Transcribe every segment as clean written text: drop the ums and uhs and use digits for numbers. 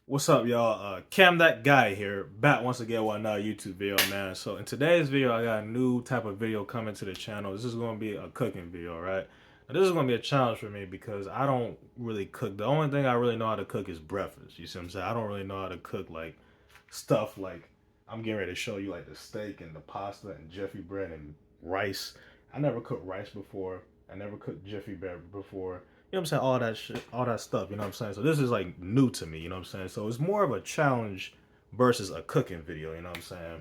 What's up, y'all? Cam that guy here, back once again with another YouTube video, man. So in today's video, I got a new type of video coming to the channel. This is going to be a cooking video, right? Now, this is going to be a challenge for me because I don't really cook. The only thing I really know how to cook is breakfast. You see what I'm saying? I don't really know how to cook like stuff like I'm getting ready to show you, like the steak and the pasta and Jiffy bread and rice. I never cooked rice before. I never cooked Jiffy bread before. You know what I'm saying? All that shit, all that stuff, you know what I'm saying? So this is like new to me, you know what I'm saying? So it's more of a challenge versus a cooking video, you know what I'm saying?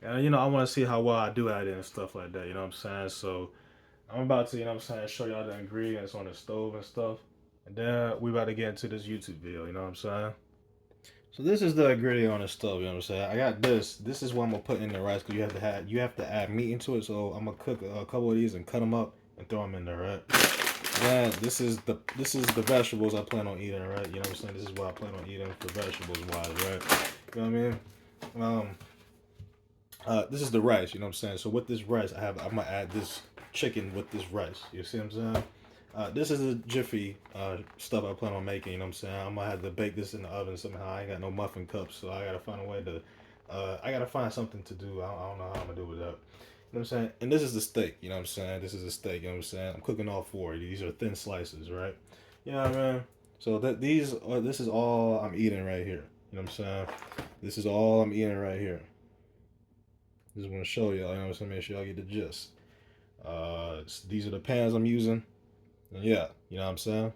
And I want to see how well I do at it and stuff like that, you know what I'm saying? So I'm about to, show y'all the ingredients on the stove and stuff. And then we about to get into this YouTube video, you know what I'm saying? So this is the ingredient on the stove, you know what I'm saying? I got this. This is what I'm gonna put in the rice because you have to add meat into it. So I'm gonna cook a couple of these and cut them up and throw them in there, right? Then this is the vegetables I plan on eating, right? You know what I'm saying? This is what I plan on eating for vegetables wise, right? You know what I mean? This is the rice, you know what I'm saying? So with this rice, I'm gonna add this chicken with this rice. You see what I'm saying? This is the Jiffy stuff I plan on making, you know what I'm saying? I'm gonna have to bake this in the oven somehow. I ain't got no muffin cups, so I gotta find a way to I gotta find something to do. I don't know how I'm gonna do with that. You know what I'm saying? And this is the steak, you know what I'm saying? This is the steak, you know what I'm saying? I'm cooking all four. These are thin slices, right? You know what I mean? So this is all I'm eating right here. You know what I'm saying? This is all I'm eating right here. Just want to show y'all, you know what I'm saying? Make sure y'all get the gist. These are the pans I'm using. And yeah, you know what I'm saying?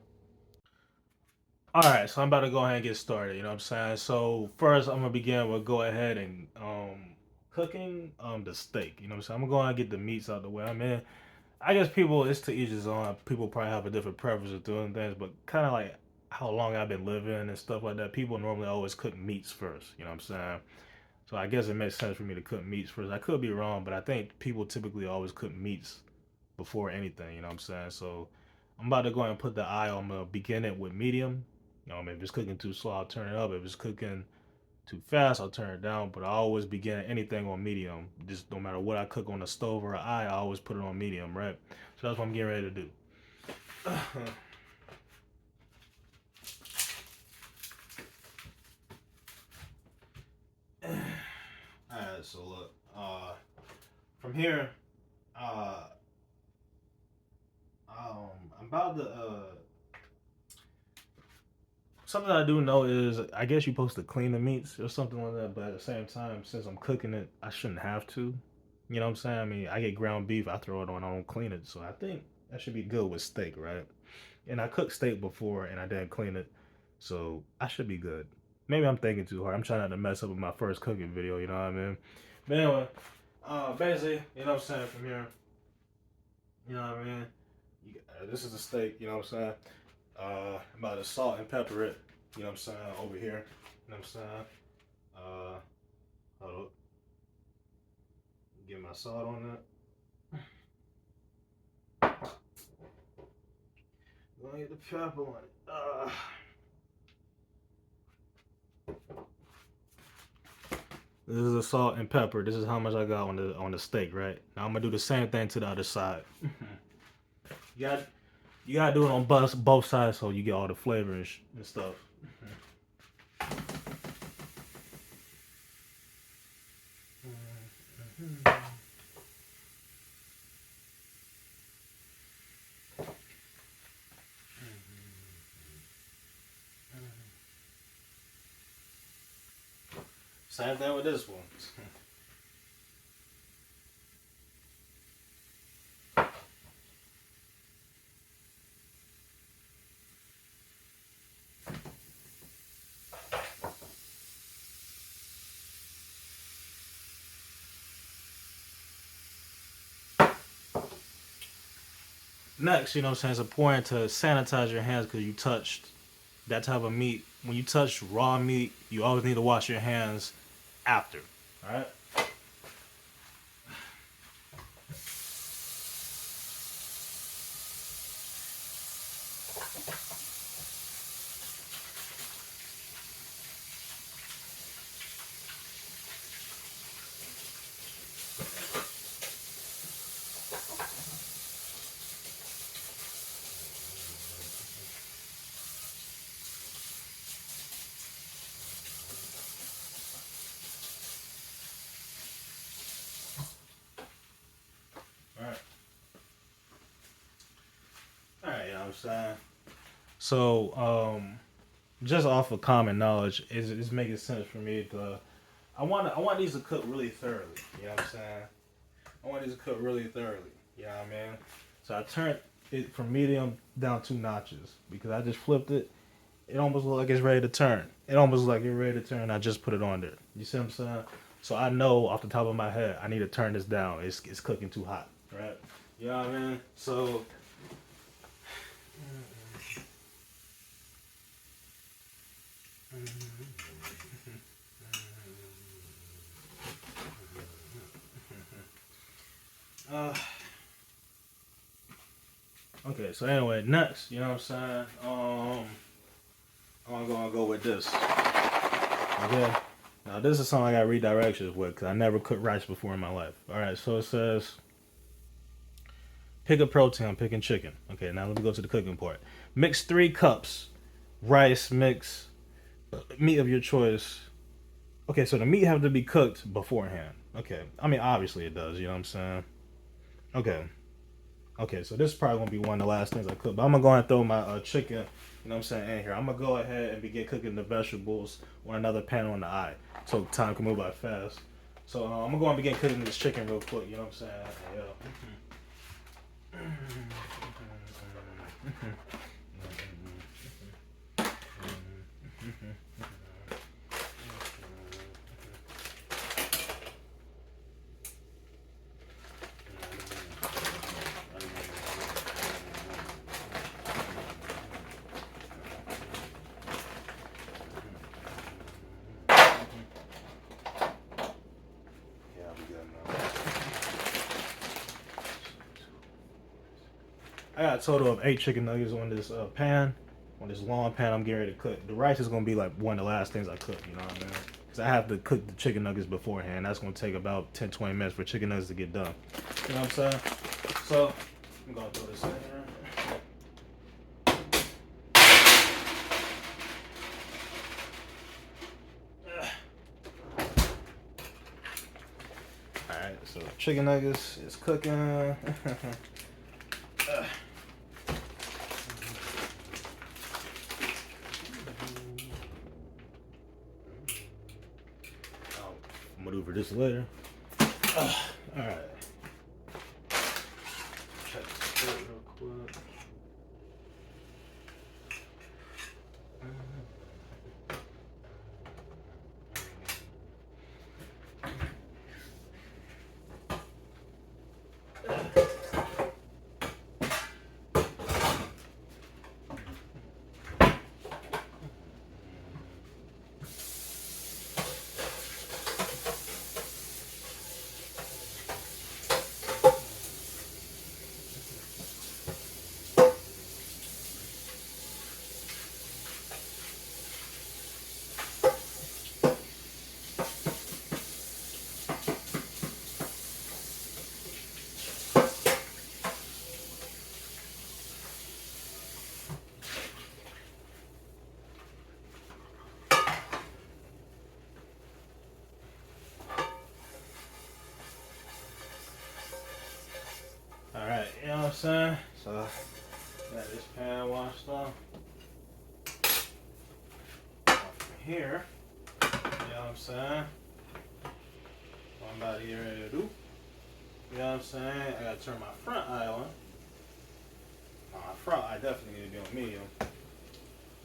All right, so I'm about to go ahead and get started. You know what I'm saying? So first, I'm gonna begin with go ahead and cooking the steak. You know what I'm saying? I'm gonna go ahead and get the meats out the way. I mean, I guess people, it's to each his own. People probably have a different preference of doing things, but kind of like how long I've been living and stuff like that. People normally always cook meats first. You know what I'm saying? So I guess it makes sense for me to cook meats first. I could be wrong, but I think people typically always cook meats before anything. You know what I'm saying? So I'm about to go ahead and put the eye on the begin it with medium. If it's cooking too slow, I'll turn it up. If it's cooking too fast, I'll turn it down. But I always begin anything on medium. Just no matter what I cook on the stove or I always put it on medium, right? So that's what I'm getting ready to do. Alright, so look, from here, uh, I'm about to, something I do know is I guess you're supposed to clean the meats or something like that, but at the same time, since I'm cooking it, I shouldn't have to. You know what I'm saying? I mean, I get ground beef, I throw it on, I don't clean it. So I think that should be good with steak, right? And I cooked steak before and I didn't clean it. So I should be good. Maybe I'm thinking too hard. I'm trying not to mess up with my first cooking video, you know what I mean? But anyway, basically, you know what I'm saying, from here, you know what I mean? This is a steak, you know what I'm saying? I'm about to salt and pepper it, you know what I'm saying, over here. You know what I'm saying? Hold up. Get my salt on that. Gonna get the pepper on it. This is the salt and pepper. This is how much I got on the steak, right? Now I'm gonna do the same thing to the other side. you got you gotta do it on both sides so you get all the flavor and stuff. Same thing with this one. Next, you know what I'm saying, it's important to sanitize your hands because you touched that type of meat. When you touch raw meat, you always need to wash your hands after. Alright? saying? So, just off of common knowledge, it's making sense for me to. I want these to cook really thoroughly. You know what I'm saying? I want these to cook really thoroughly. You know what I mean? So I turned it from medium down 2 notches because I just flipped it. It almost looked like it's ready to turn. It almost looked like it's ready to turn. I just put it on there. You see what I'm saying? So I know off the top of my head, I need to turn this down. It's cooking too hot, right? You know what I mean? So. Okay, so anyway, next, you know what I'm saying? I'm gonna go with this. Okay. Now this is something I got redirections with because I never cooked rice before in my life. All right, so it says pick a protein. I'm picking chicken. Okay, now let me go to the cooking part. Mix 3 cups rice. Mix meat of your choice. Okay, so the meat have to be cooked beforehand. Okay, I mean obviously it does. You know what I'm saying? Okay. Okay, so this is probably gonna be one of the last things I cook. But I'm gonna go and throw my chicken, you know what I'm saying, in here. I'm gonna go ahead and begin cooking the vegetables on another pan on the eye, so time can move by fast. So I'm gonna go and begin cooking this chicken real quick. You know what I'm saying? Yeah, I'll be good now. I got a total of 8 chicken nuggets on this pan, on this long pan I'm getting ready to cook. The rice is gonna be like one of the last things I cook, you know what I mean? Because I have to cook the chicken nuggets beforehand. That's gonna take about 10-20 minutes for chicken nuggets to get done. You know what I'm saying? So, I'm gonna throw this in here. Alright, so chicken nuggets is cooking. Maneuver this later. Alright. Check this out real quick. Alright, you know what I'm saying? So, got this pan washed off. From here, you know what I'm saying? What I'm about to get ready to do. You know what I'm saying? I gotta turn my front eye on. My front eye definitely need to be on medium.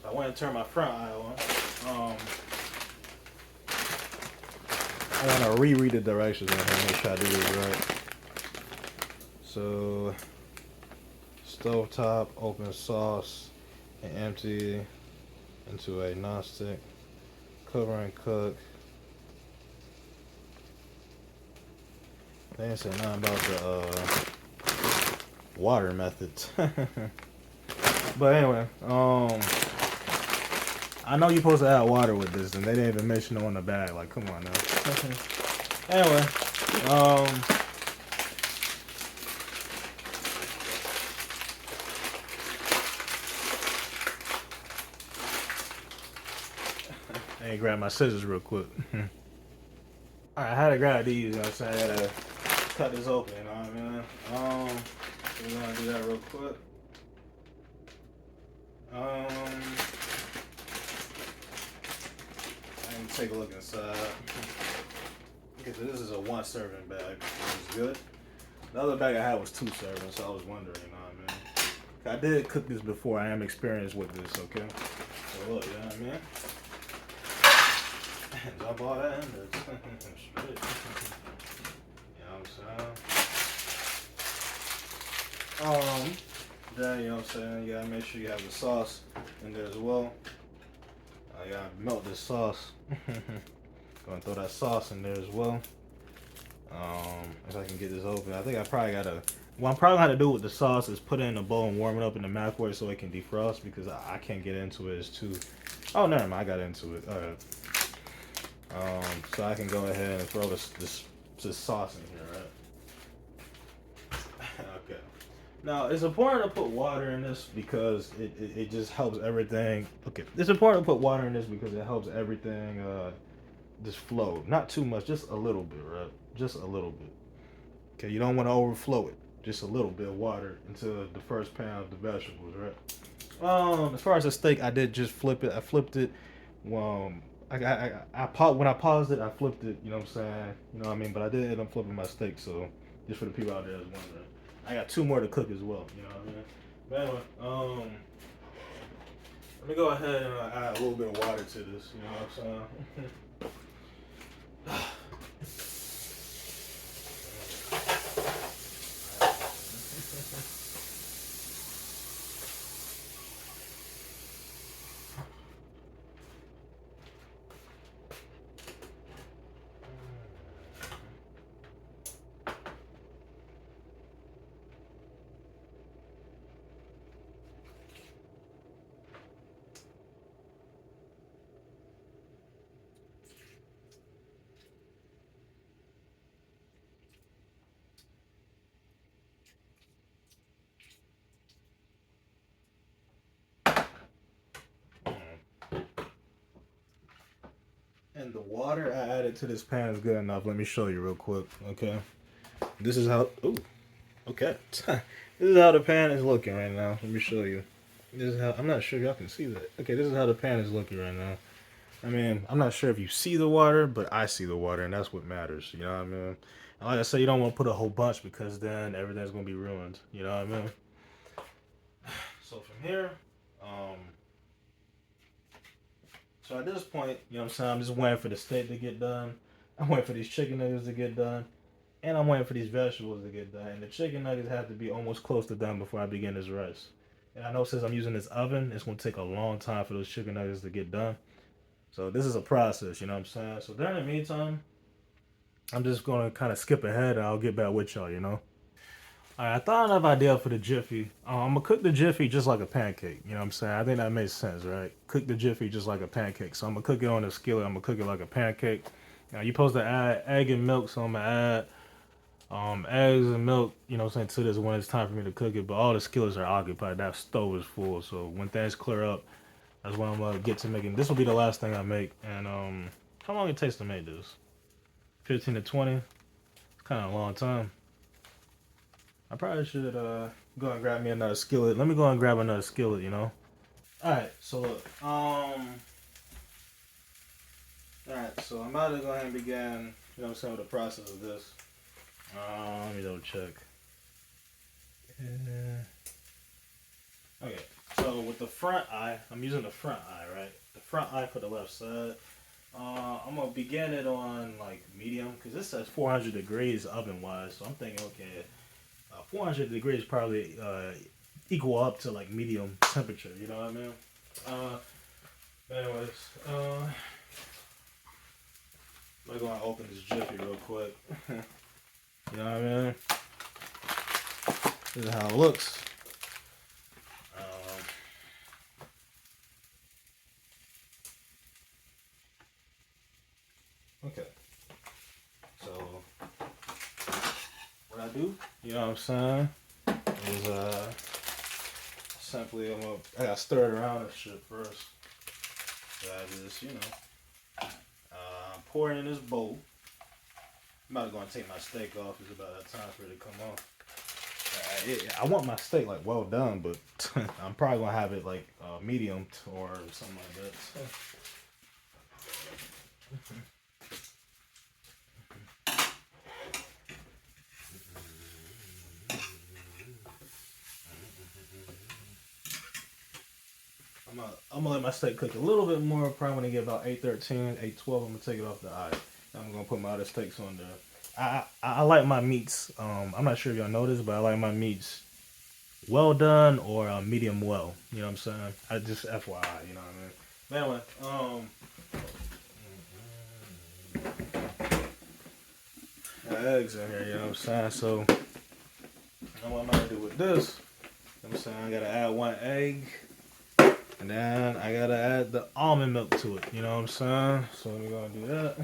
So I want to turn my front eye on. I want to reread the directions on here, make sure I do this right. So, stovetop, open sauce, and empty into a nonstick. Cover and cook. They didn't say nothing about the water methods. But anyway, I know you're supposed to add water with this, and they didn't even mention it on the bag. Like, come on now. Anyway, I ain't grab my scissors real quick. Alright, I had to grab these, you know what I'm saying? I had to cut this open, you know what I mean? So we're gonna do that real quick. I can take a look inside. Okay, so this is a 1 serving bag. It's good. The other bag I had was 2 servings, so I was wondering, you know what I mean? I did cook this before. I am experienced with this, okay? So look, you know what I mean? Drop all that in there. Straight. You know what I'm saying? Then, you know what I'm saying, you gotta make sure you have the sauce in there as well. I gotta melt this sauce. Gonna throw that sauce in there as well. If I can get this open, I think I probably gotta. What I'm probably gonna do with the sauce is put it in a bowl and warm it up in the microwave so it can defrost because I can't get into it. It's too. Oh, never mind. I got into it. So I can go ahead and throw this sauce in here, right? Okay. Now it's important to put water in this because it just helps everything. Okay, it's important to put water in this because it helps everything just flow. Not too much, just a little bit, right? Just a little bit. Okay, you don't want to overflow it. Just a little bit of water into the first pan of the vegetables, right? As far as the steak, I did just flip it. I flipped it. Um, when I paused it, I flipped it. You know what I'm saying? You know what I mean? But I did end up flipping my steak. So just for the people out there that's wondering, I got 2 more to cook as well. You know what I mean? But anyway, let me go ahead and add a little bit of water to this. You know what I'm saying? And the water I added to this pan is good enough. Let me show you real quick. Okay. This is how. Ooh. Okay. This is how the pan is looking right now. Let me show you. This is how. I'm not sure if y'all can see that. Okay. This is how the pan is looking right now. I mean, I'm not sure if you see the water, but I see the water, and that's what matters. You know what I mean? And like I said, you don't want to put a whole bunch because then everything's gonna be ruined. You know what I mean? So from here, um, so at this point, you know what I'm saying? I'm just waiting for the steak to get done. I'm waiting for these chicken nuggets to get done. And I'm waiting for these vegetables to get done. And the chicken nuggets have to be almost close to done before I begin this rice. And I know since I'm using this oven, it's going to take a long time for those chicken nuggets to get done. So this is a process, you know what I'm saying? So during the meantime, I'm just going to kind of skip ahead and I'll get back with y'all, you know? Alright, I thought of an idea for the Jiffy. I'm going to cook the Jiffy just like a pancake, you know what I'm saying? I think that makes sense, right? Cook the Jiffy just like a pancake. So I'm going to cook it on a skillet. I'm going to cook it like a pancake. Now, you're supposed to add egg and milk, so I'm going to add eggs and milk, you know what I'm saying, to this when it's time for me to cook it. But all the skillets are occupied. That stove is full. So when things clear up, that's when I'm going to get to making. This will be the last thing I make. And how long it takes to make this? 15 to 20? It's kind of a long time. I probably should go and grab me another skillet. Let me go and grab another skillet, you know? Alright, so look. Alright, so I'm about to go ahead and begin, you know what I'm saying, with the process of this. Let me double check. Okay, so with the front eye, I'm using the front eye, right? The front eye for the left side. I'm gonna begin it on like medium because this says 400 degrees oven wise. So I'm thinking, okay, 400 degrees probably equal up to like medium temperature. You know what I mean? Anyways, I'm gonna open this Jiffy real quick. You know what I mean? This is how it looks. Okay. So what I do, you know what I'm saying, is simply I gotta stir it around and shit first. So I just, you know, pour it in this bowl. I'm about to go and take my steak off. It's about that time for it to come off. I want my steak like well done, but I'm probably gonna have it like medium or something like that. I'm gonna let my steak cook a little bit more. Probably when I get about 8:13, 8:12, I'm gonna take it off the eye. I'm gonna put my other steaks on there. I like my meats. I'm not sure if y'all know this, but I like my meats well done or medium well. You know what I'm saying? I just FYI. You know what I mean? Anyway, got eggs in here. You know what I'm saying? So what I'm gonna do with this? You know what I'm saying? I gotta add one egg. And then I gotta add the almond milk to it, you know what I'm saying? So we're gonna do that.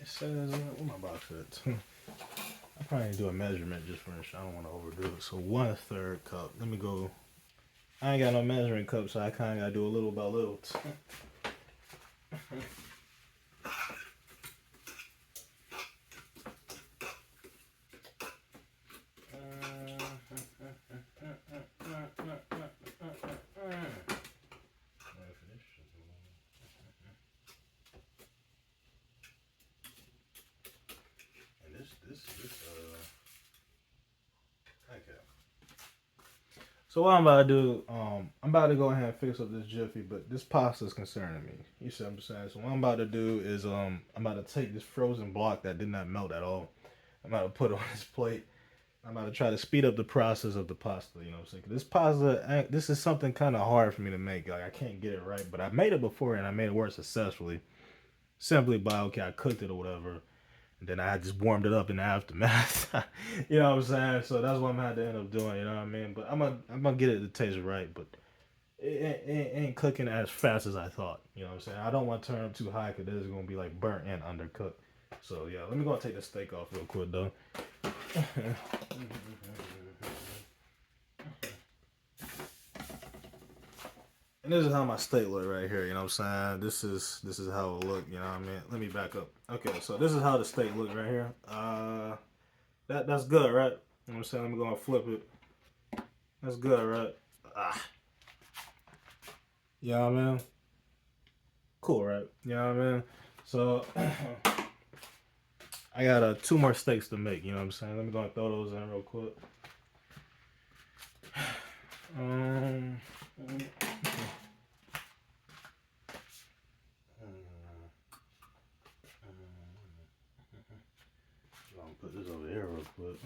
It says, what my box at? I probably need to do a measurement just for I don't want to overdo it. So 1/3 cup. Let me go. I ain't got no measuring cup, so I kind of gotta do a little by little. So what I'm about to do, I'm about to go ahead and fix up this jiffy, but this pasta is concerning me. You see what I'm saying? So what I'm about to do is, I'm about to take this frozen block that did not melt at all. I'm about to put it on this plate. I'm about to try to speed up the process of the pasta. You know what I'm saying? This pasta, this is something kind of hard for me to make. Like I can't get it right, but I made it before and I made it work successfully. Simply by okay, I cooked it or whatever. And then I just warmed it up in the aftermath. You know what I'm saying? So that's what I'm gonna have to end up doing. You know what I mean? But I'm gonna get it to taste right. But it ain't cooking as fast as I thought. You know what I'm saying? I don't want to turn up too high because it's gonna be like burnt and undercooked. So yeah, let me go and take the steak off real quick though. And this is how my steak look right here, you know what I'm saying? This is how it look, you know what I mean? Let me back up. Okay, so this is how the steak look right here. That's good, right? You know what I'm saying? Let me go and flip it. That's good, right? You know what I mean? Cool, right? You know what I mean? So I got 2 more steaks to make, you know what I'm saying? Let me go and throw those in real quick. I'll put this over here real quick.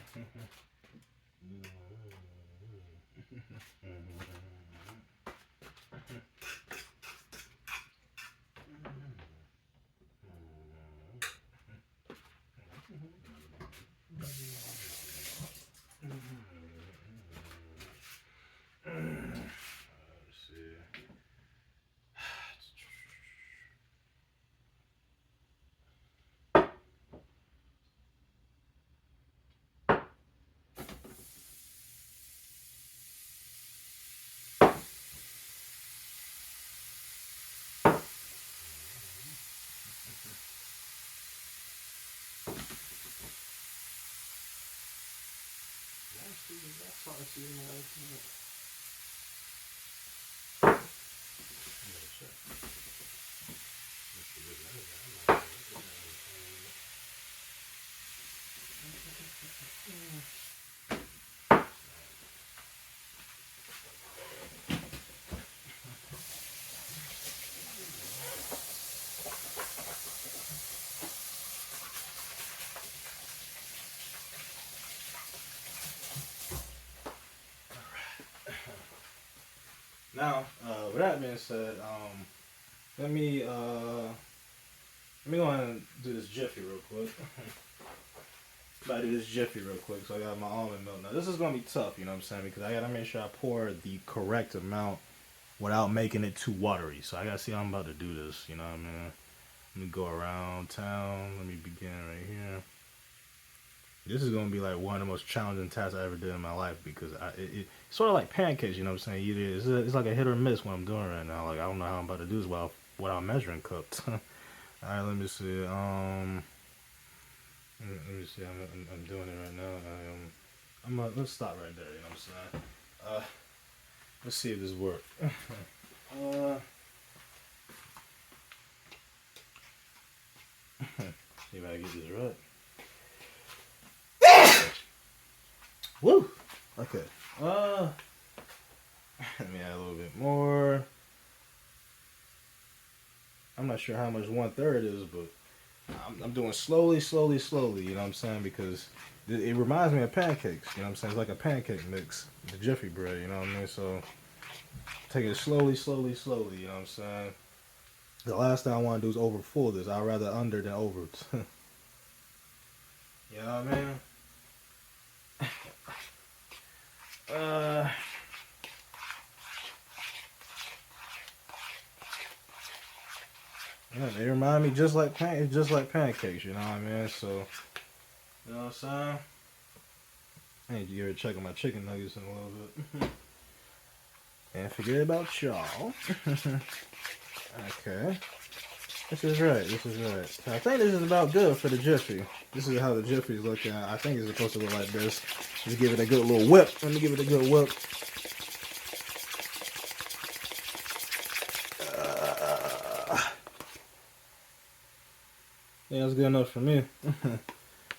Now, with that being said, let me go ahead and do this jiffy real quick. About to do this Jiffy real quick. So I got my almond milk. Now this is gonna be tough, you know what I'm saying? Because I gotta make sure I pour the correct amount without making it too watery. So I gotta see how I'm about to do this, you know what I mean? Let me go around town. Let me begin right here. This is gonna be like one of the most challenging tasks I ever did in my life because it's sort of like pancakes, you know what I'm saying? It's like a hit or miss what I'm doing right now. Like I don't know how I'm about to do this without measuring cups. All right, let me see. Let me see. I'm doing it right now. Let's stop right there. You know what I'm saying? Let's see if this works. See if I can get this right. Woo! Okay. Let me add a little bit more. I'm not sure how much 1/3 is, but I'm doing slowly, you know what I'm saying? Because it reminds me of pancakes, you know what I'm saying? It's like a pancake mix, the Jiffy bread, you know what I mean? So take it slowly, you know what I'm saying? The last thing I want to do is over full this. I'd rather under than over. You know what I mean? Yeah, they remind me just like pancakes, you know what I mean? So, you know what I'm saying? I need to give it a check on my chicken nuggets in a little bit. And forget about y'all. Okay. This is right. So I think this is about good for the Jiffy. This is how the Jiffy's looking. I think it's supposed to look like this. Just give it a good little whip. Let me give it a good whip. Yeah, that's good enough for me.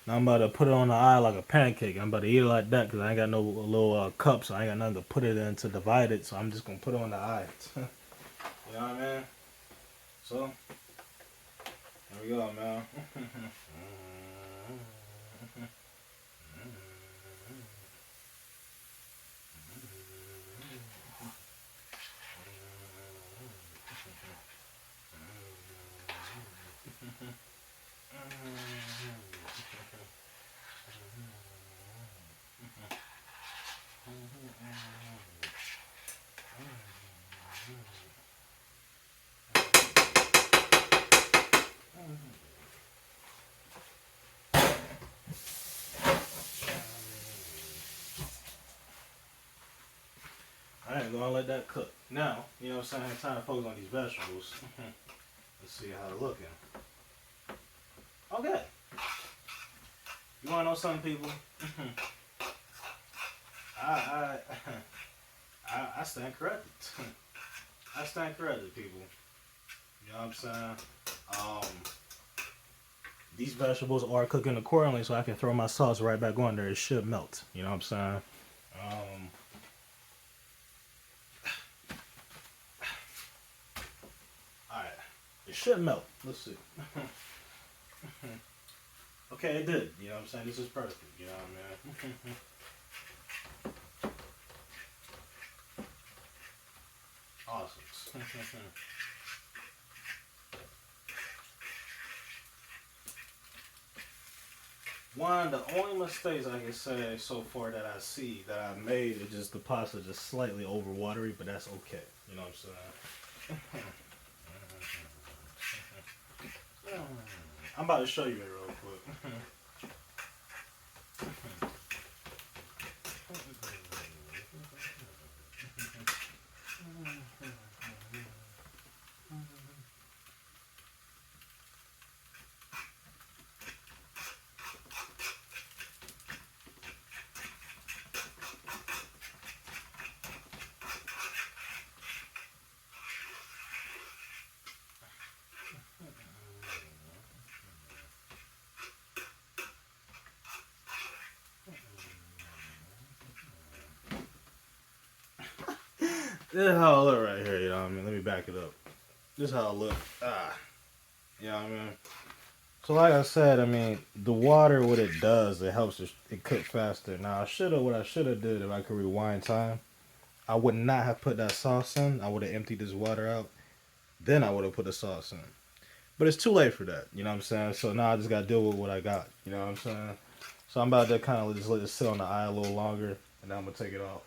Now I'm about to put it on the eye like a pancake. I'm about to eat it like that because I ain't got no little cup, so I ain't got nothing to put it in to divide it. So I'm just going to put it on the eye. You know what I mean? So, there we go, man. Alright, gonna let that cook. Now, you know what I'm saying? It's time to focus on these vegetables. Let's see how they're looking. Okay. You wanna know something, people? I stand corrected. I stand corrected, people. You know what I'm saying? These vegetables are cooking accordingly, so I can throw my sauce right back on there. It should melt. You know what I'm saying? Alright. It should melt. Let's see. Okay, it did. You know what I'm saying? This is perfect. You know what I mean? Awesome. One of the only mistakes I can say so far that I see that I made is just the pasta just slightly over watery, but that's okay. You know what I'm saying? I'm about to show you it real quick. This is how I look right here, you know what I mean? Let me back it up. This is how I look. You know what I mean? So like I said, I mean, the water, what it does, it helps it cook faster. Now, what I should have did if I could rewind time, I would not have put that sauce in. I would have emptied this water out. Then I would have put the sauce in. But it's too late for that, you know what I'm saying? So now I just got to deal with what I got, you know what I'm saying? So I'm about to kind of just let it sit on the eye a little longer, and then I'm gonna take it off.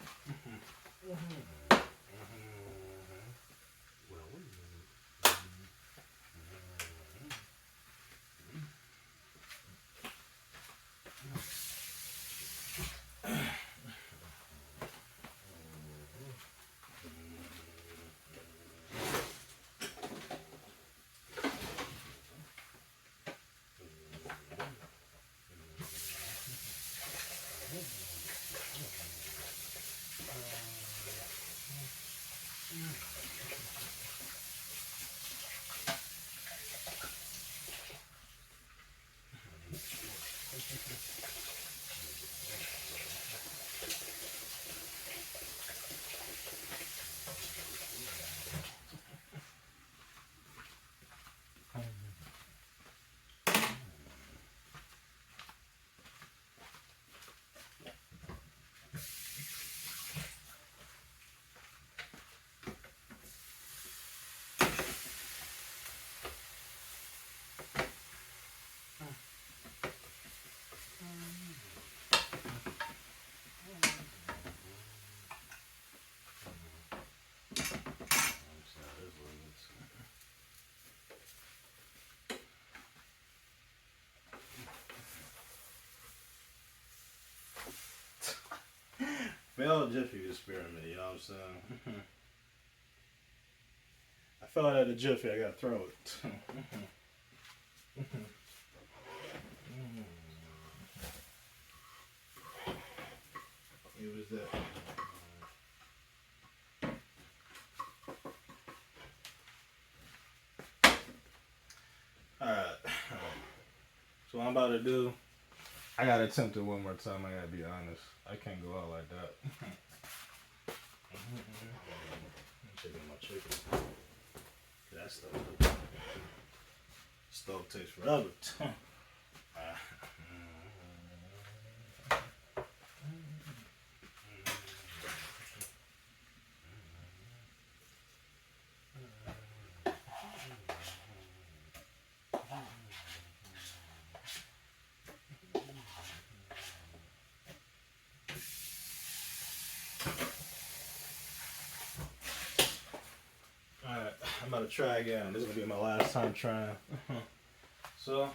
Failed Jiffy experiment, you know what I'm saying? I fell out of the Jiffy, I gotta throw it. It was that. Alright. So what I'm about to do, I gotta attempt it one more time, I gotta be honest. I can't go out like that. I'm checking my chicken. That stove takes forever. Alright, I'm about to try again. This is gonna be my last time trying. So,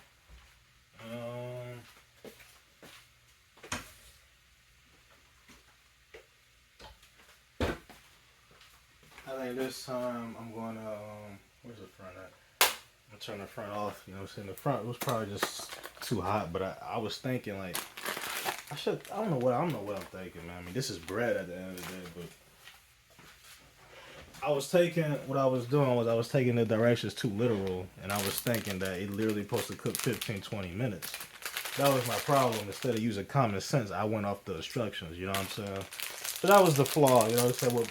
I think this time I'm gonna, where's the front at? I'm gonna turn the front off, you know what I'm saying? The front was probably just too hot, but I was thinking like, I don't know what I'm thinking, man. I mean, this is bread at the end of the day, but what I was doing was I was taking the directions too literal, and I was thinking that it literally supposed to cook 15-20 minutes. That was my problem. Instead of using common sense, I went off the instructions, you know what I'm saying? But that was the flaw, you know what I'm saying?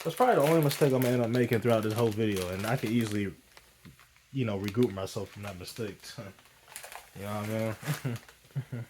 That's probably the only mistake I'm gonna end up making throughout this whole video, and I could easily, you know, regroup myself from that mistake. You know what I mean?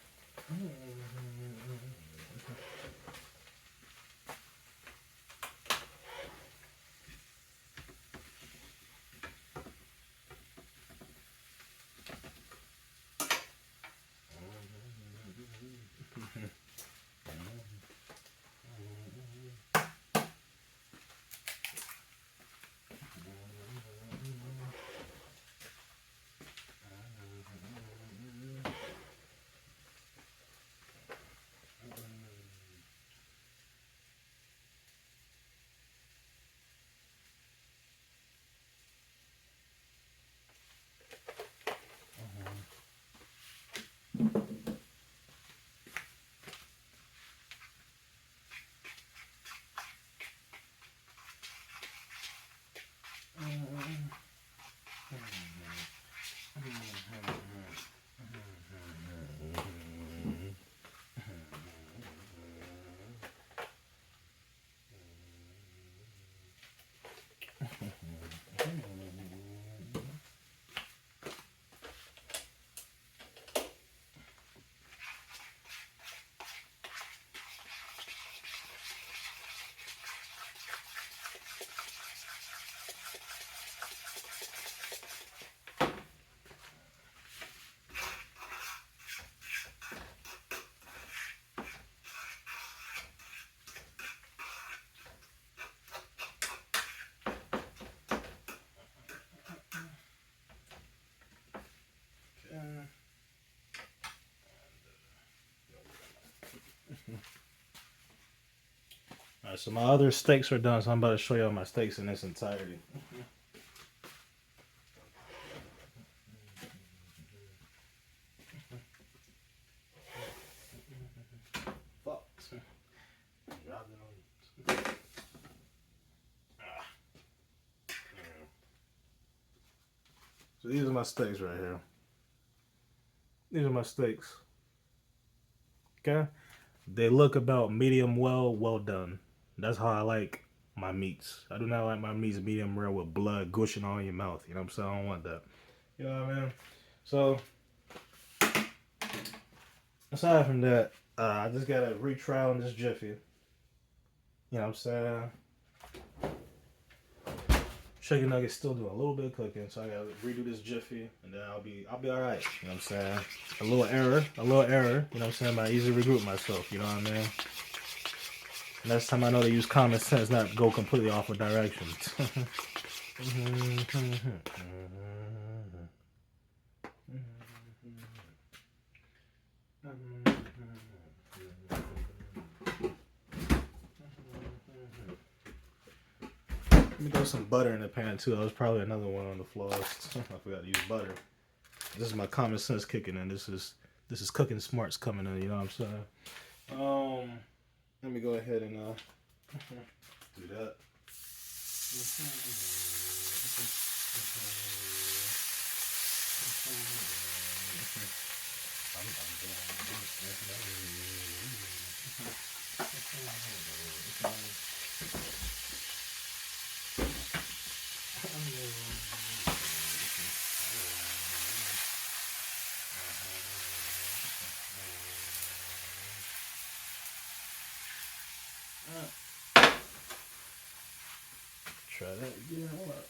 Alright, so my other steaks are done, so I'm about to show y'all my steaks in its entirety. Fuck. So these are my steaks right here. These are my steaks. Okay? They look about medium well done. That's how I like my meats. I do not like my meats medium rare with blood gushing all in your mouth. You know what I'm saying? I don't want that. You know what I mean? So, aside from that, I just got a retrial in this Jiffy. You know what I'm saying? Chicken nuggets still doing a little bit of cooking, so I gotta redo this Jiffy, and then I'll be alright. You know what I'm saying? A little error. You know what I'm saying? But I easily regroup myself. You know what I mean? Next time I know to use common sense, not go completely off of direction. Let me throw some butter in the pan too. That was probably another one on the floor. I forgot to use butter. This is my common sense kicking in. This is cooking smarts coming in. You know what I'm saying? Let me go ahead and do that. Try that again. Hold up.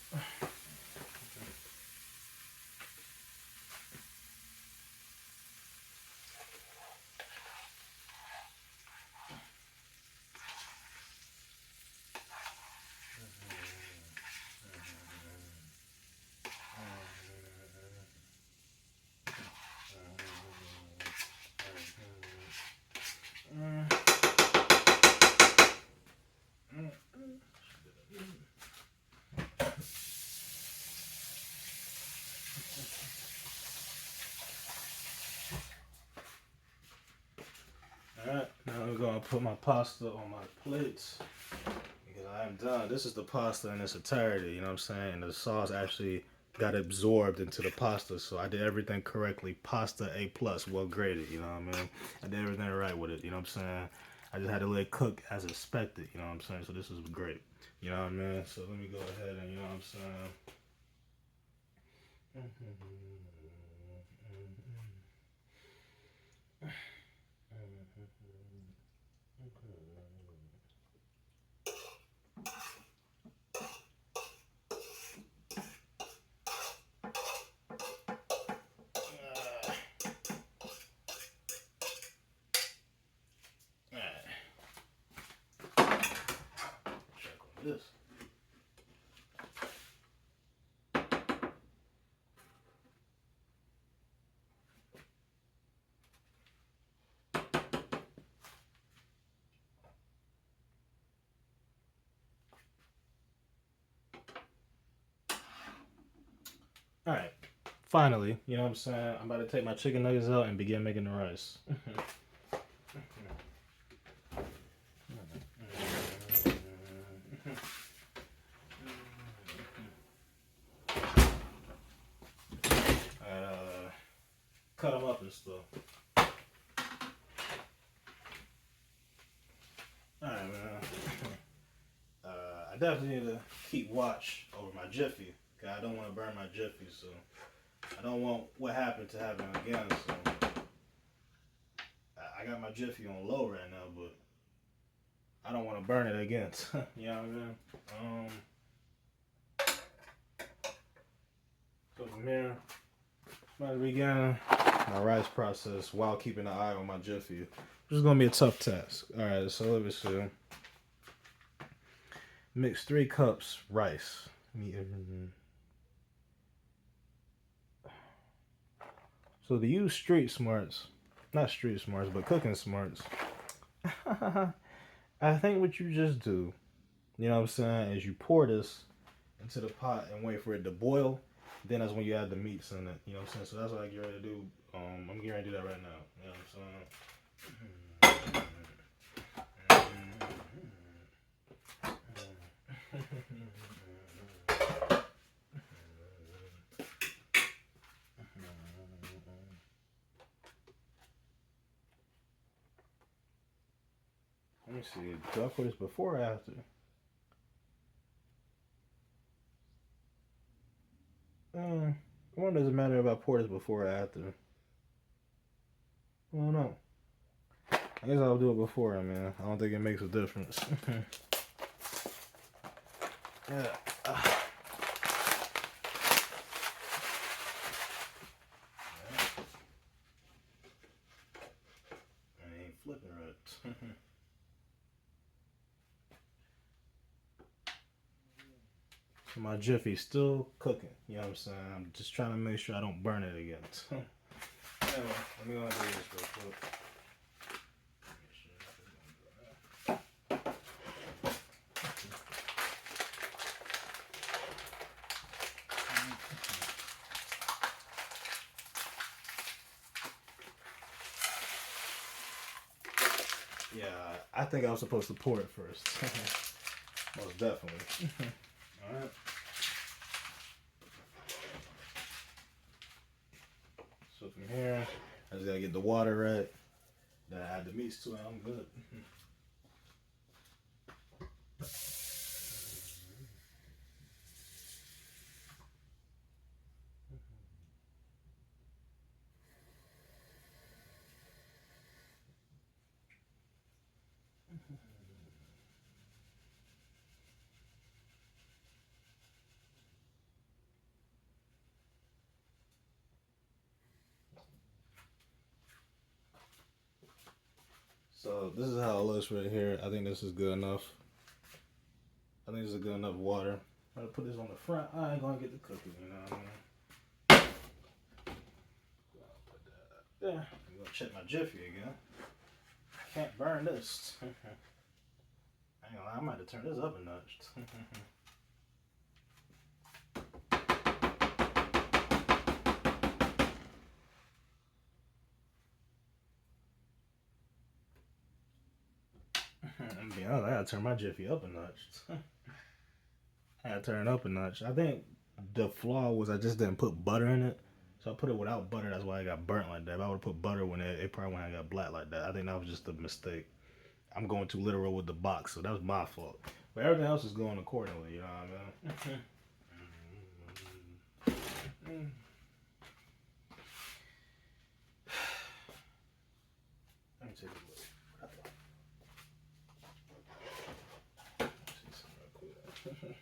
Alright, now I'm gonna put my pasta on my plates because I am done. This is the pasta in its entirety, you know what I'm saying? The sauce actually got absorbed into the pasta, so I did everything correctly. Pasta A+, well graded, you know what I mean? I did everything right with it, you know what I'm saying? I just had to let it cook as expected, you know what I'm saying? So this is great, you know what I mean? So let me go ahead and, you know what I'm saying? Check on this. Alright, finally, you know what I'm saying? I'm about to take my chicken nuggets out and begin making the rice. Cut them up and stuff. Alright, man. I definitely need to keep watch over my Jiffy. Cause I don't want to burn my Jiffy, so I don't want what happened to happen again. So I got my Jiffy on low right now, but I don't want to burn it again. You know what I mean? So from here, I'm about to begin my rice process while keeping an eye on my Jiffy, which is gonna be a tough task. All right, so let me see. Mix 3 cups rice. So to use street smarts, not street smarts, but cooking smarts, I think what you just do, you know what I'm saying, is you pour this into the pot and wait for it to boil. Then that's when you add the meats in it. You know what I'm saying? So that's what I get ready to do. I'm getting ready to do that right now. You know what I'm saying? Let me see. Do I put this before or after? One doesn't matter if I pour this before or after. I don't know. I guess I'll do it before, man. I don't think it makes a difference. Yeah. I ain't flipping right. My Jiffy's still cooking. You know what I'm saying? I'm just trying to make sure I don't burn it again. Anyway, let me go and do this real quick. Yeah, I think I was supposed to pour it first. Most definitely. Alright. So from here, I just gotta get the water right. Then I add the meats to it. I'm good. So this is how it looks right here. I think this is good enough. I think this is good enough water. I'm gonna put this on the front. I ain't gonna get the cooking, you know what I mean? Yeah, I'm gonna check my Jiffy again. I can't burn this. I ain't gonna lie, I might have turned this up a notch. I'm being honest, I gotta turn my Jiffy up a notch. I gotta turn it up a notch. I think the flaw was I just didn't put butter in it. So I put it without butter, that's why it got burnt like that. If I would have put butter when it probably wouldn't have got black like that. I think that was just a mistake. I'm going too literal with the box, so that was my fault. But everything else is going accordingly, you know what I mean? Let me take a look. See something real quick.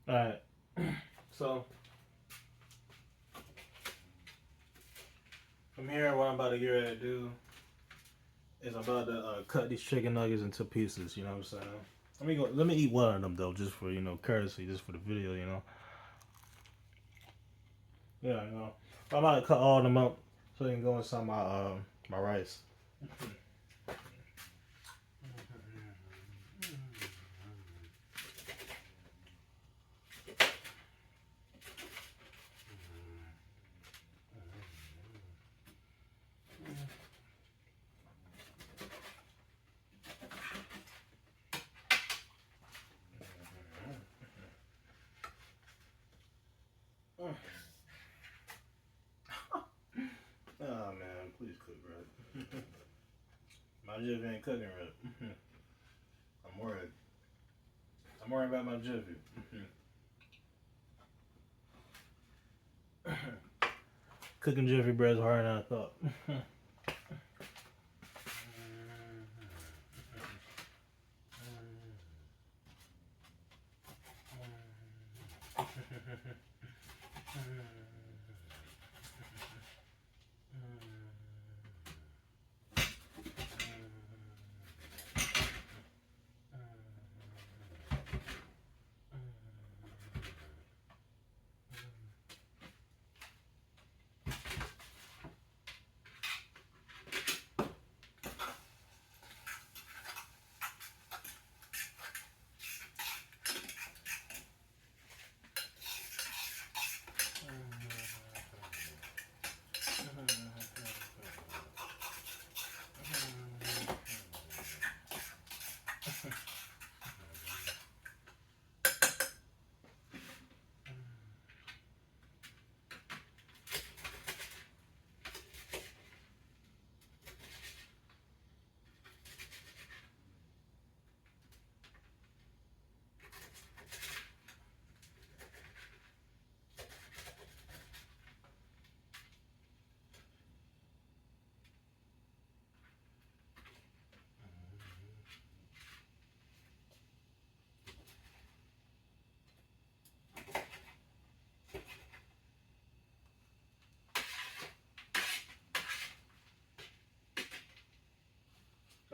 Alright, so from here, what I'm about to get ready to do is I'm about to cut these chicken nuggets into pieces, you know what I'm saying? Let me eat one of them though, just for, courtesy, just for the video, Yeah, I'm about to cut all of them up so they can go inside my rice. Oh man, please cook right. My Jiffy ain't cooking right. I'm worried. I'm worried about my Jiffy. Cooking Jiffy bread is harder than I thought.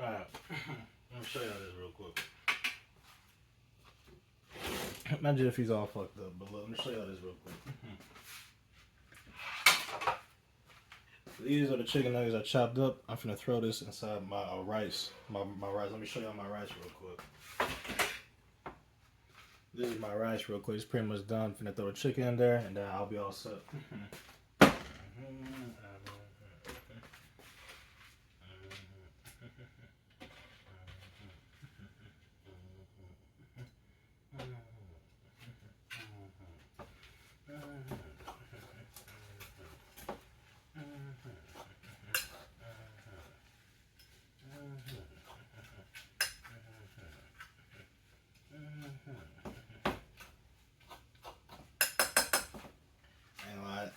Alright, let me show y'all this real quick. Imagine if he's all fucked up, but look, let me show y'all this real quick. These are the chicken nuggets I chopped up. I'm finna throw this inside my rice. My rice. Let me show y'all my rice real quick. This is my rice real quick. It's pretty much done. Finna throw the chicken in there, and then I'll be all set.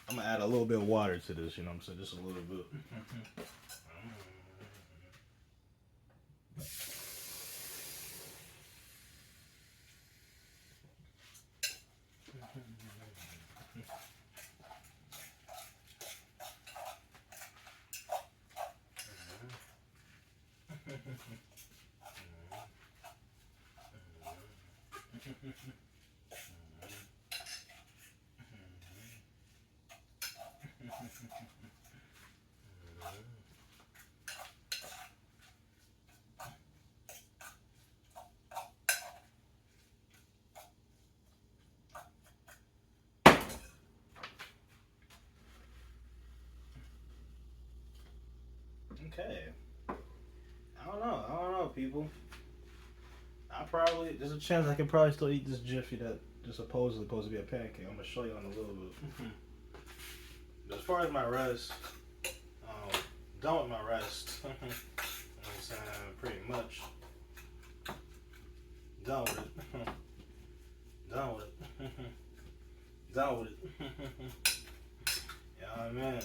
I'm gonna add a little bit of water to this, you know what I'm saying? Just a little bit. Okay. I don't know, people. There's a chance I can probably still eat this Jiffy that just supposedly supposed to be a pancake. I'm gonna show you in a little bit. But as far as my rest, done with my rest. You know what I'm saying? Pretty much. Done with it. Done with it. Done with it. You know what I mean?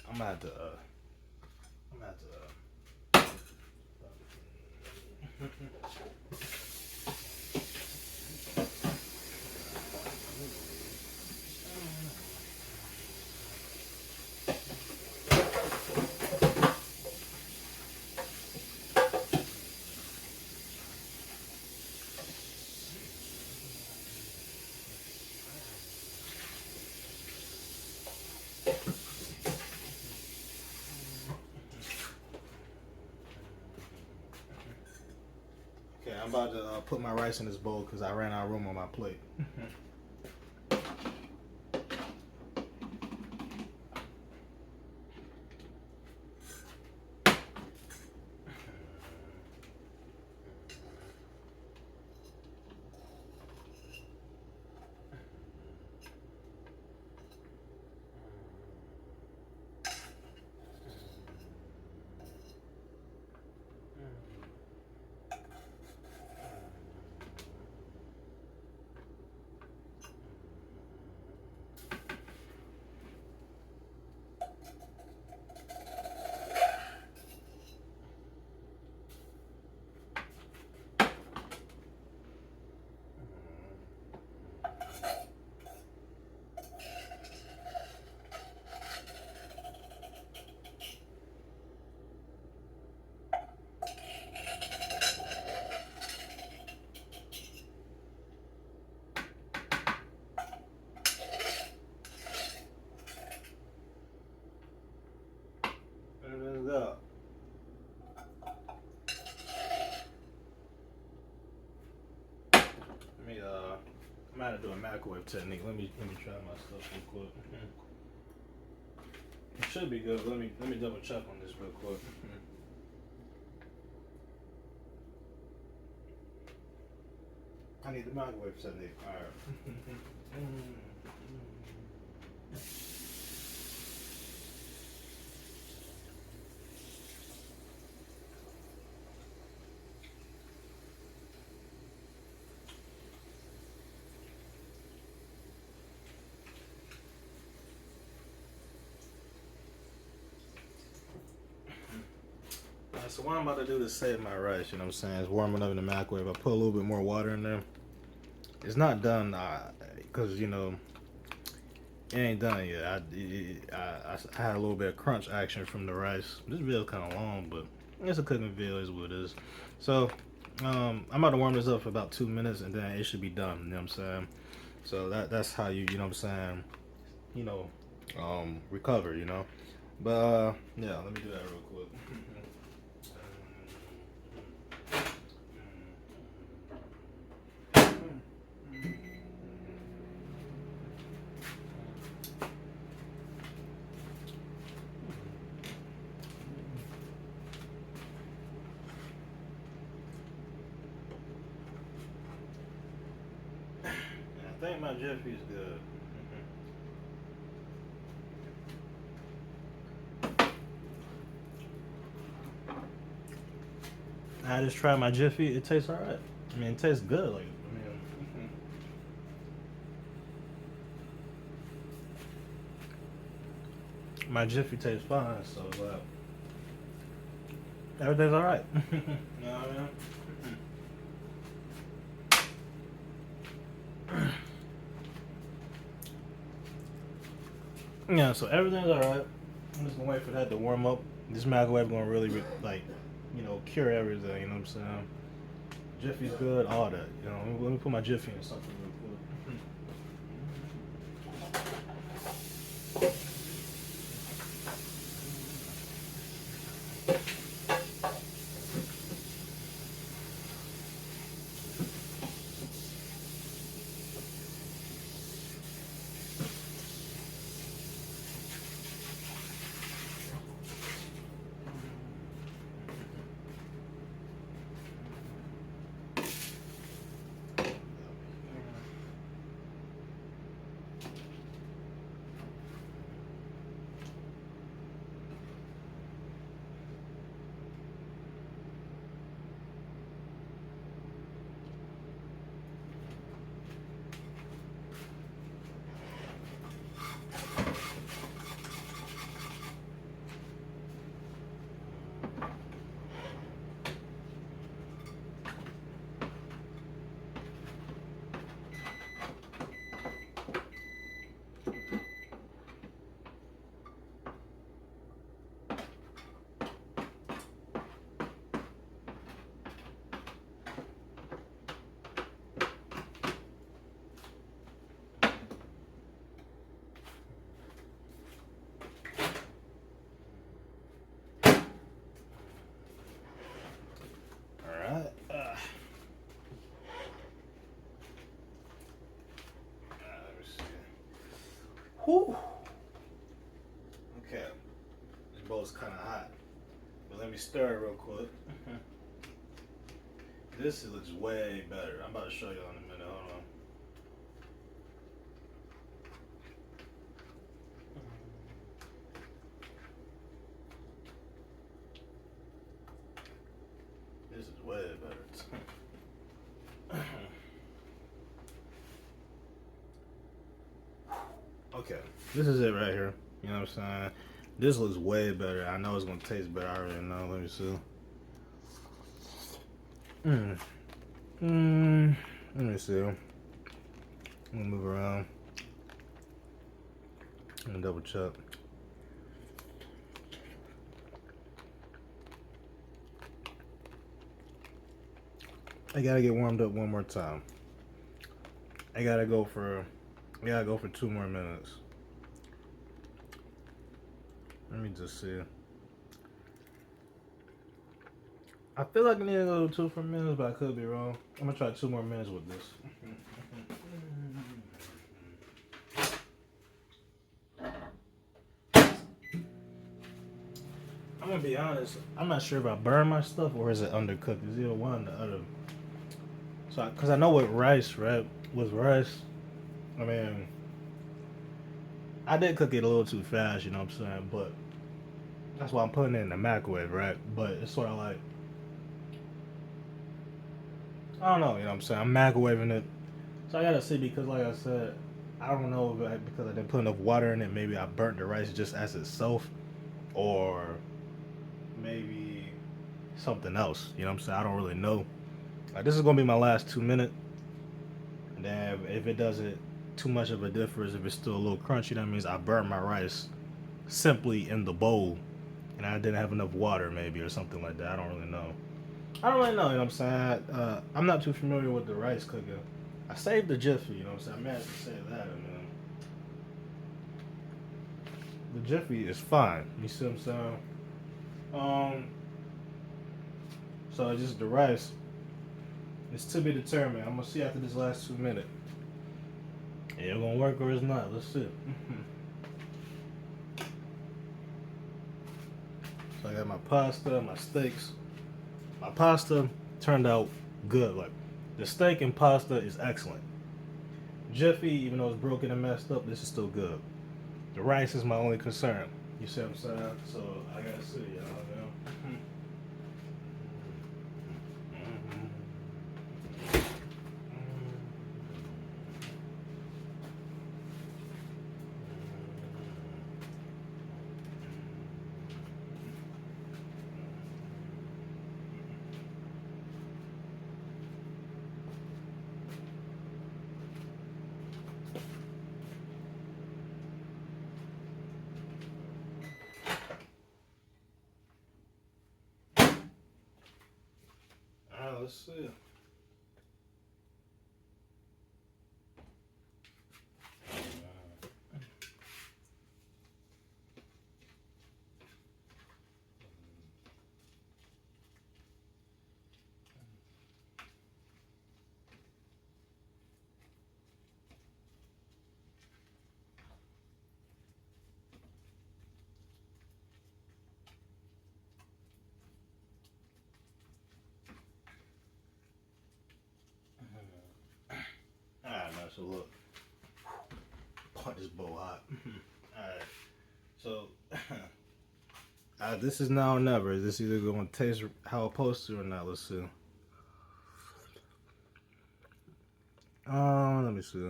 I'm gonna have to Okay, I'm about to put my rice in this bowl because I ran out of room on my plate. might have to do a microwave technique. Let me try my stuff real quick. It should be good. Let me double check on this real quick. I need the microwave technique. All right. So what I'm about to do to save my rice, you know what I'm saying, is warming up in the microwave. I put a little bit more water in there. It's not done because, you know, it ain't done yet. I had a little bit of crunch action from the rice. This video is kind of long, but it's a cooking video, is what it is. So I'm about to warm this up for about 2 minutes, and then it should be done. You know what I'm saying? So that's how you know what I'm saying, you know, recover. You know, but yeah, let me do that real quick. I think my Jiffy's good. I just tried my Jiffy. It tastes alright. I mean, it tastes good. Like, my Jiffy tastes fine. So everything's alright. You know what I mean? Yeah, so everything's alright. I'm just gonna wait for that to warm up. This microwave gonna really like, you know, cure everything. You know what I'm saying? Jiffy's good, all that. You know, let me put my Jiffy in something real quick. Whew. Okay. This bowl's kind of hot. But let me stir it real quick. This looks way better. I'm about to show you in a minute. Hold on. This is way better. Okay, this is it right here. You know what I'm saying? This looks way better. I know it's gonna taste better. I already know. Let me see. Let me see. I'm gonna move around. I'm gonna double check. I gotta get warmed up one more time. I gotta go for 2 more minutes. Let me just see. I feel like I need to go 2 more minutes, but I could be wrong. I'm gonna try 2 more minutes with this. gonna be honest, I'm not sure if I burn my stuff or is it undercooked. It's either one or the other. So, cause I know with rice, right? With rice, I mean, I did cook it a little too fast, you know what I'm saying? But that's why I'm putting it in the microwave, right? But it's sort of like, I don't know, you know what I'm saying? I'm microwaving it. So I gotta see because, like I said, I don't know if because I didn't put enough water in it, maybe I burnt the rice just as itself, or maybe something else. You know what I'm saying? I don't really know. Like, this is gonna be my last 2 minutes, and then if it doesn't too much of a difference, if it's still a little crunchy, that means I burned my rice simply in the bowl, and I didn't have enough water, maybe, or something like that. I don't really know. I don't really know. You know what I'm saying? I'm not too familiar with the rice cooking. I saved the Jiffy. You know what I'm saying? I managed to save that. I mean, the Jiffy is fine. You see what I'm saying? So it's just the rice. It's to be determined. I'm gonna see after this last 2 minutes. Yeah, it's gonna work or it's not. Let's see. So I got my pasta, my steaks. My pasta turned out good. Like, the steak and pasta is excellent. Jiffy, even though it's broken and messed up, this is still good. The rice is my only concern. You see what I'm saying? So I gotta see, y'all. Alright, let's see. Alright, man, so look. Part this bowl hot. Alright, so this is now or never. Is this either going to taste how it's supposed to or not? Let's see. Let me see.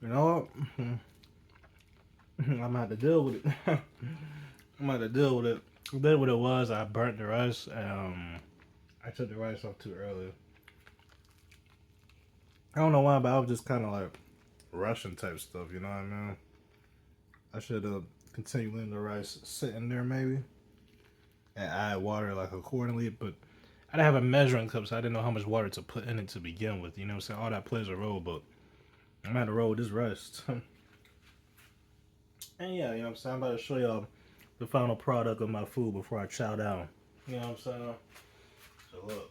You know what? I'm gonna have to deal with it. I'm gonna have to deal with it. Then what it was, I burnt the rice. I took the rice off too early. I don't know why, but I was just kind of like Russian type stuff. You know what I mean? I should have continued letting the rice sit in there maybe, and add water like accordingly. But I didn't have a measuring cup, so I didn't know how much water to put in it to begin with. You know what I'm saying? All that plays a role, but I'm gonna roll with this rice. And yeah, you know what I'm saying? I'm about to show y'all the final product of my food before I chow down. You know what I'm saying? So look.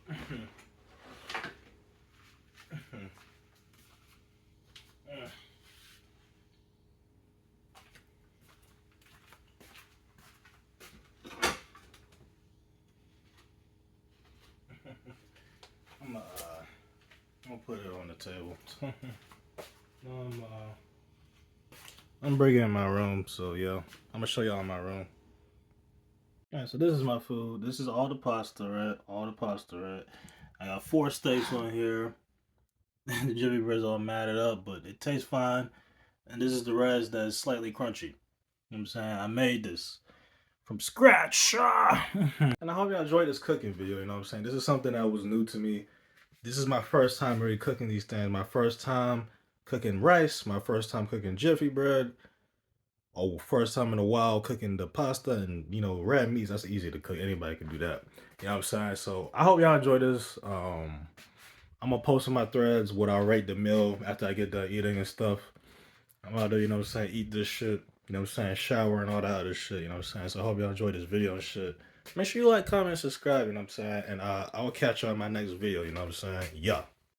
I'm gonna put it on the table. I'm bringing in my room, so yeah, I'm gonna show y'all in my room. All right, so this is my food. This is all the pasta, right? All the pasta, right? I got 4 steaks on here. The Jiffy bread's all matted up, but it tastes fine. And this is the rice that is slightly crunchy. You know what I'm saying? I made this from scratch. And I hope y'all enjoyed this cooking video, you know what I'm saying? This is something that was new to me. This is my first time really cooking these things. My first time cooking rice. My first time cooking Jiffy bread. Oh, first time in a while cooking the pasta and, you know, red meats. That's easy to cook. Anybody can do that. You know what I'm saying? So I hope y'all enjoy this. I'm gonna post on my threads what I rate the meal after I get done eating and stuff. I'm about to, you know what I'm saying, eat this shit. You know what I'm saying? Shower and all that other shit. You know what I'm saying? So I hope y'all enjoyed this video and shit. Make sure you like, comment, subscribe. You know what I'm saying? And I'll catch you on my next video. You know what I'm saying? Yeah.